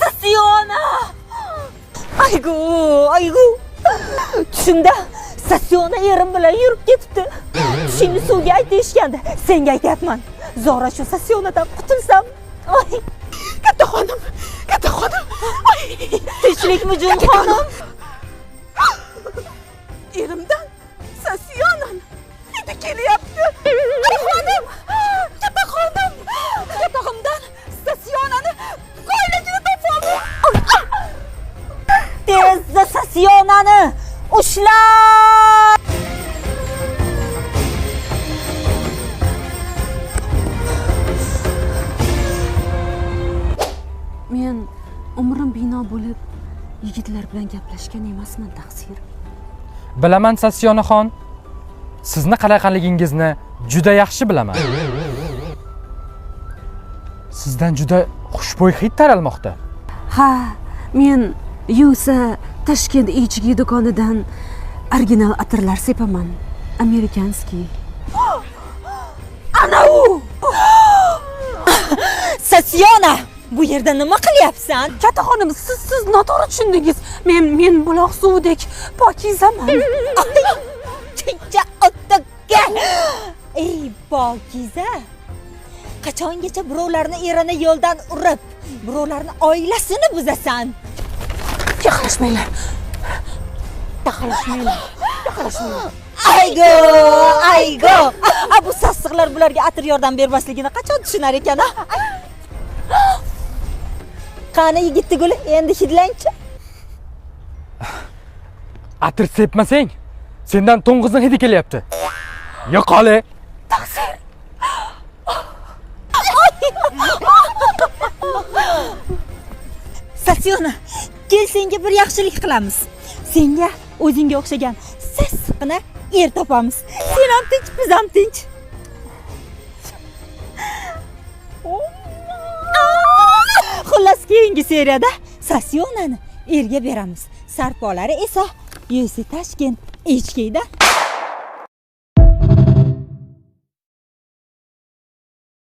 Sasyona! Aygu. Tushimda Sasyona erim bilan yurib ketibdi. Shuni suvga ayt deyishgandi. Senga aytyapman. Zora shu Sasyonadan qutulsam. Ay, katta xonim. Ay, tinchlikmi jun xonim? erimdan Sasyonani hidi kelyapti. Xonim, katta xonim. Yatog'imdan Sasyonani ko'ylagini topoldim. Tezda Sasyonani ushla! Men umrim bino bo'lib yigitlar bilan gaplashgan emasman taqsir. Bilaman Sasyonaxon. Sizni qanaqaligingizni juda yaxshi bilaman. Sizdan juda xushbo'y hid taralmoqda. Ha, men Yusa Tashkent ichki do'konidan original atirlar sepaman. Amerikanskiy. Ana u! Sasyona! Bu yerda nima qilyapsan? Katta xonim, siz noto'g'ri tushundingiz. Men buloq suvidek pokizaman. Tincha o'tga. Ey pokiza. Qachongacha birovlarni erini yo'ldan urib, birovlarni oilasini buzasan? Yaqinlashmanglar. Aygo. Bu sassiqlar bularga atir yordam bermasligini qachon tushunar ekan, ha? Qani yigitni guli, endi hidlangchi. Atir sepmasang, sendan to'ng'izning hidi kelyapti. Yo'qoli. Taqsir. Sasyona, kel senga bir yaxshilik qilamiz. Senga o'zingga o'xshagan sassiqni er topamiz. Sen ham tinch, biz ham tinch. Xullas, keyingi seriyada Sasyonani erga beramiz. Sarpolari esa Yusa Tashkent ichkida